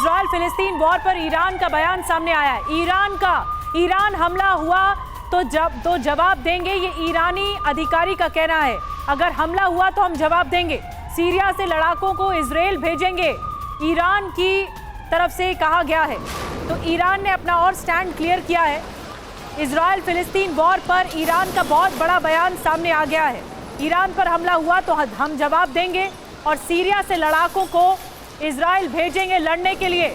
Israel फिलिस्तीन war पर Iran का बयान सामने आया है। ईरान हमला हुआ तो जवाब देंगे, ये ईरानी अधिकारी का कहना है। अगर हमला हुआ तो हम जवाब देंगे। सीरिया से लड़ाकों को इजराइल भेजेंगे, ईरान की तरफ से कहा गया है। तो ईरान ने अपना और स्टैंड क्लियर किया है। इजराइल फिलिस्तीन वॉर पर ईरान का बहुत बड़ा बयान सामने आ गया है। ईरान पर हमला हुआ तो हम जवाब देंगे और सीरिया से लड़ाकों को इजराइल भेजेंगे लड़ने के लिए।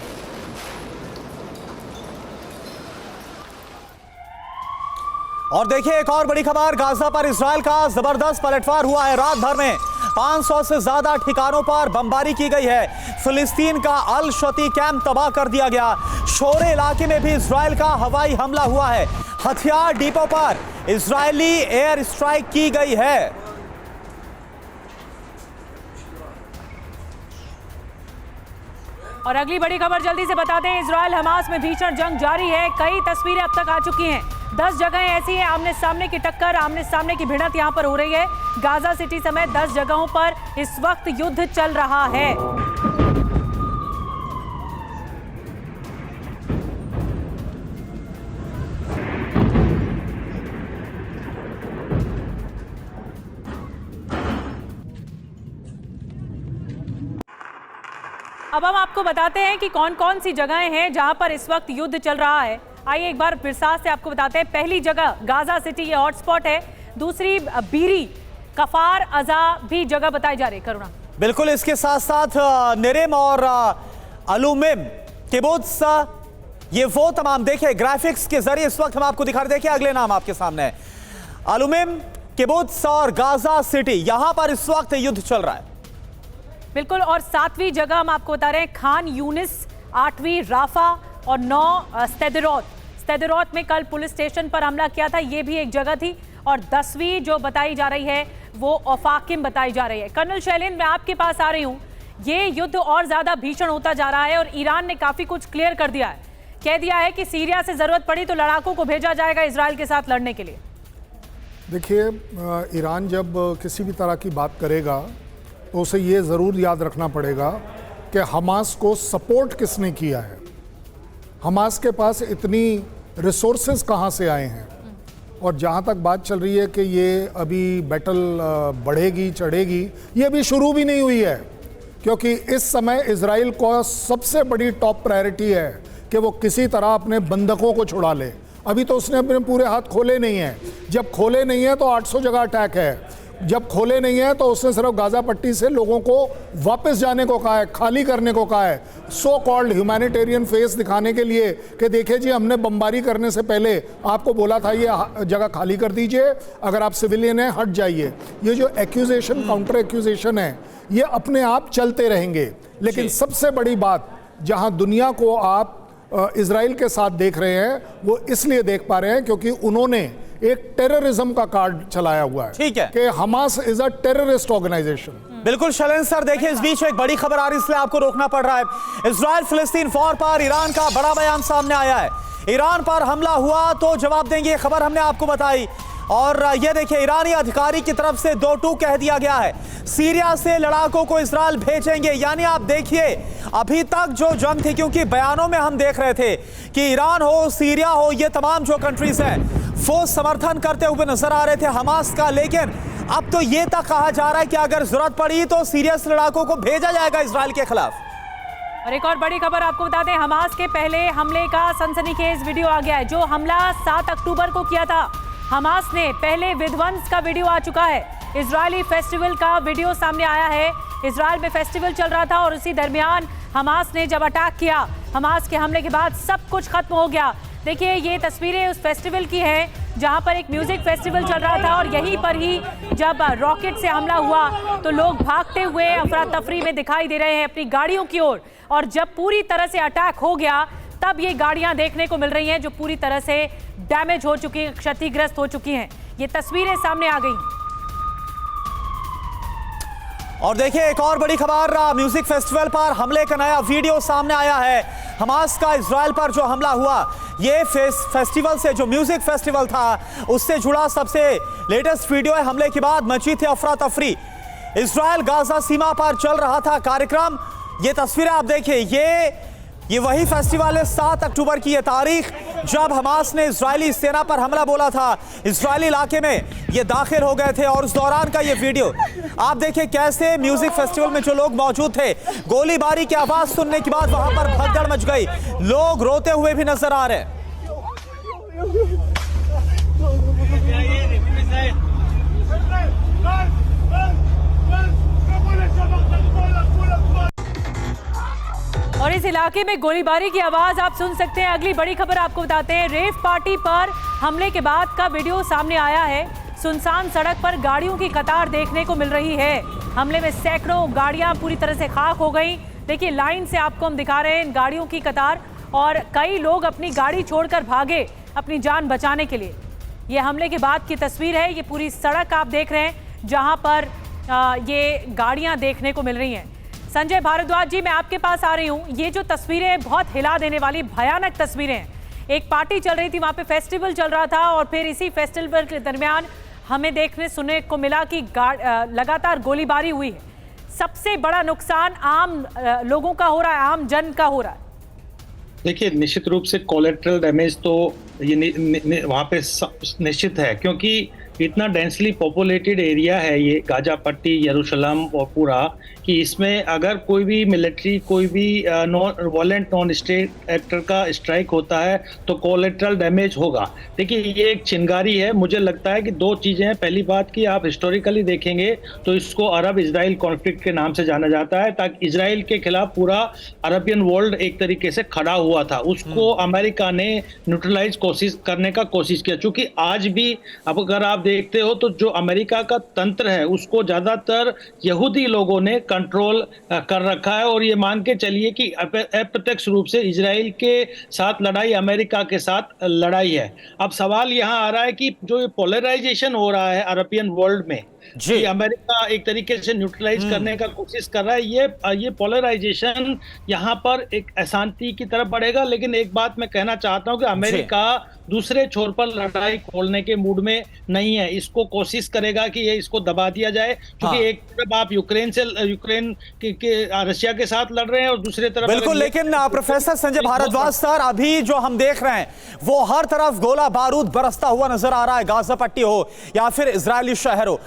और देखिए एक और बड़ी खबर, गाजा पर इजराइल का जबरदस्त पलटवार हुआ है। रात भर में 500 से ज्यादा ठिकानों पर बमबारी की गई है। फिलिस्तीन का अल शती कैंप तबाह कर दिया गया। शोरे इलाके में भी इजराइल का हवाई हमला हुआ है। हथियार डिपो पर इजरायली एयर स्ट्राइक की गई है। और अगली बड़ी खबर जल्दी से बताते हैं। इजराइल हमास में भीषण जंग जारी है। कई तस्वीरें अब तक आ चुकी हैं। 10 जगह ऐसी हैं आमने सामने की टक्कर, आमने सामने की भिड़ंत यहां पर हो रही है। गाजा सिटी समेत 10 जगहों पर इस वक्त युद्ध चल रहा है। अब हम आपको बताते हैं कि कौन कौन सी जगहें हैं जहां पर इस वक्त युद्ध चल रहा है। आइए एक बार विस्तार से आपको बताते हैं। पहली जगह गाजा सिटी, ये हॉटस्पॉट है। दूसरी बीरी, कफार अजा भी जगह बताई जा रही है। करुणा बिल्कुल, इसके साथ साथ नेरेम और अलुमिम किबुत्स, ये वो तमाम, देखिए ग्राफिक्स के जरिए इस वक्त हम आपको दिखा रहे। देखिए अगले नाम आपके सामने है, अलुमिम किबुत्स और गाजा सिटी, यहां पर इस वक्त युद्ध चल रहा है। बिल्कुल। और 7वीं जगह हम आपको बता रहे हैं खान यूनिस, 8वीं राफा और 9 स्तेदरोत में कल पुलिस स्टेशन पर हमला किया था, ये भी एक जगह थी। और 10वीं जो बताई जा रही है वो ओफाकिम बताई जा रही है। कर्नल शैलेंद्र, मैं आपके पास आ रही हूँ। ये युद्ध और ज्यादा भीषण होता जा रहा है और ईरान ने काफी कुछ क्लियर कर दिया है, कह दिया है कि सीरिया से जरूरत पड़ी तो लड़ाकों को भेजा जाएगा इजराइल के साथ लड़ने के लिए। देखिए, ईरान जब किसी भी तरह की बात करेगा तो उसे ये ज़रूर याद रखना पड़ेगा कि हमास को सपोर्ट किसने किया है, हमास के पास इतनी रिसोर्सेज कहाँ से आए हैं। और जहाँ तक बात चल रही है कि ये अभी बैटल बढ़ेगी चढ़ेगी, ये अभी शुरू भी नहीं हुई है, क्योंकि इस समय इजराइल को सबसे बड़ी टॉप प्रायोरिटी है कि वो किसी तरह अपने बंधकों को छुड़ा ले। अभी तो उसने अपने पूरे हाथ खोले नहीं हैं। जब खोले नहीं हैं तो 800 जगह अटैक है। जब खोले नहीं है तो उसने सिर्फ गाजा पट्टी से लोगों को वापस जाने को कहा है, खाली करने को कहा है, सो कॉल्ड ह्यूमैनिटेरियन फेस दिखाने के लिए कि देखिए जी, हमने बमबारी करने से पहले आपको बोला था ये जगह खाली कर दीजिए, अगर आप सिविलियन हैं हट जाइए। ये जो एक्यूजेशन, काउंटर एक्यूजेशन है, ये अपने आप चलते रहेंगे। लेकिन सबसे बड़ी बात, जहां दुनिया को आप इजराइल के साथ देख रहे हैं, वो इसलिए देख पा रहे हैं क्योंकि उन्होंने एक टेररिज्म का कार्ड चलाया हुआ है। ठीक है कि Hamas is a terrorist organization. बिल्कुल शैलेंद्र सर, देखिए इस बीच एक बड़ी खबर आ रही है, इसलिए आपको रोकना पड़ रहा है। इजराइल फिलिस्तीन वॉर पर ईरान का बड़ा बयान सामने आया है। ईरान पर हमला हुआ तो जवाब देंगे, ये खबर हमने आपको बताई। और ये देखिए ईरानी अधिकारी की तरफ से 2-2 कह दिया गया है। सीरिया से लड़ाकों को इजराइल भेजेंगे, यानी आप देखिए अभी तक जो जंग थी, क्योंकि बयानों में हम देख रहे थे कि ईरान हो, सीरिया हो, ये तमाम जो कंट्रीज हैं वो समर्थन करते हुए नजर आ रहे थे हमास का। लेकिन अब तो ये तक कहा जा रहा है कि अगर जरूरत पड़ी तो सीरिया से लड़ाकों को भेजा जाएगा इजराइल के खिलाफ। और एक और बड़ी खबर आपको बता दें, हमास के पहले हमले का सनसनीखेज वीडियो आ गया है। जो हमला 7 अक्टूबर को किया था, हमास ने पहले विध्वंस का वीडियो आ चुका है। इजरायली फेस्टिवल का वीडियो सामने आया है। इजराइल में फेस्टिवल चल रहा था और उसी दरमियान हमास ने जब अटैक किया, हमास के हमले के बाद सब कुछ खत्म हो गया। देखिए ये तस्वीरें उस फेस्टिवल की हैं जहां पर एक म्यूजिक फेस्टिवल चल रहा था और यहीं पर ही जब रॉकेट से हमला हुआ तो लोग भागते हुए अफरा तफरी में दिखाई दे रहे हैं अपनी गाड़ियों की ओर। और जब पूरी तरह से अटैक हो गया तब ये गाड़ियां देखने को मिल रही हैं जो पूरी तरह से डैमेज हो चुकी हैं, क्षतिग्रस्त हो चुकी हैं। ये तस्वीरें सामने आ गई। और देखिए एक और बड़ी खबर, म्यूजिक फेस्टिवल पर हमले का नया वीडियो सामने आया है। हमास का इजराइल पर जो हमला हुआ, ये फेस्टिवल से, जो म्यूजिक फेस्टिवल था उससे जुड़ा सबसे लेटेस्ट वीडियो है। हमले के बाद मची थी अफरा तफरी। इजराइल गाजा सीमा पर चल रहा था कार्यक्रम। ये तस्वीरें आप देखिए, ये वही फेस्टिवल है, 7 अक्टूबर की ये तारीख जब हमास ने इजरायली सेना पर हमला बोला था। इजरायली इलाके में ये दाखिल हो गए थे और उस दौरान का ये वीडियो आप देखिए कैसे म्यूजिक फेस्टिवल में जो लोग मौजूद थे, गोलीबारी की आवाज सुनने के बाद वहां पर भगदड़ मच गई, लोग रोते हुए भी नजर आ रहे हैं। और इस इलाके में गोलीबारी की आवाज आप सुन सकते हैं। अगली बड़ी खबर आपको बताते हैं, रेव पार्टी पर हमले के बाद का वीडियो सामने आया है। सुनसान सड़क पर गाड़ियों की कतार देखने को मिल रही है। हमले में सैकड़ों गाड़ियां पूरी तरह से खाक हो गई। देखिए लाइन से आपको हम दिखा रहे हैं इन गाड़ियों की कतार, और कई लोग अपनी गाड़ी छोड़कर भागे अपनी जान बचाने के लिए। ये हमले के बाद की तस्वीर है। ये पूरी सड़क आप देख रहे हैं जहां पर ये गाड़ियां देखने को मिल रही हैं। संजय भारद्वाज जी, मैं आपके पास आ रही हूँ। ये जो तस्वीरें बहुत हिला देने वाली भयानक तस्वीरें हैं। एक पार्टी चल रही थी, वहाँ पे फेस्टिवल चल रहा था और फिर इसी फेस्टिवल के दरमियान हमें देखने सुनने को मिला कि लगातार गोलीबारी हुई है। सबसे बड़ा नुकसान आम लोगों का हो रहा है, आम जन का हो रहा है। देखिए, निश्चित रूप से कोलेट्रल डैमेज तो ये वहाँ पे निश्चित है, क्योंकि इतना डेंसली पॉपुलेटेड एरिया है ये गाजा पट्टी, यरूशलेम और पूरा, कि इसमें अगर कोई भी मिलिट्री, कोई भी नॉन स्टेट एक्टर का स्ट्राइक होता है तो कोलेट्रल डैमेज होगा। देखिए, ये एक चिंगारी है। मुझे लगता है कि दो चीज़ें हैं। पहली बात कि आप हिस्टोरिकली देखेंगे तो इसको अरब इजराइल कॉन्फ्लिक्ट के नाम से जाना जाता है, ताकि इजराइल के खिलाफ पूरा अरबियन वर्ल्ड एक तरीके से खड़ा हुआ था। उसको अमेरिका ने न्यूट्रलाइज करने का कोशिश किया। चूंकि आज भी अब अगर आप देखते हो तो जो अमेरिका का तंत्र है उसको ज्यादातर यहूदी लोगों ने कंट्रोल कर रखा है, और ये मान के चलिए कि अप्रत्यक्ष रूप से इजराइल के साथ लड़ाई अमेरिका के साथ लड़ाई है। अब सवाल यहाँ आ रहा है कि जो ये पोलराइजेशन हो रहा है अरबियन वर्ल्ड में, कि अमेरिका एक तरीके से न्यूट्रलाइज करने का कोशिश कर रहा है, ये पोलराइजेशन यहाँ पर एक अशांति की तरफ बढ़ेगा। लेकिन एक बात मैं कहना चाहता हूँ कि अमेरिका दूसरे छोर पर लड़ाई खोलने के मूड में नहीं है। इसको कोशिश करेगा कि ये इसको दबा दिया जाए, क्योंकि एक तरफ आप यूक्रेन के रशिया के साथ लड़ रहे हैं और दूसरे तरफ बिल्कुल। लेकिन प्रोफेसर संजय भारद्वाज सर, अभी जो हम देख रहे हैं वो हर तरफ गोला बारूद बरसता हुआ नजर आ रहा है, गाजा पट्टी हो या फिर इजरायली शहर हो।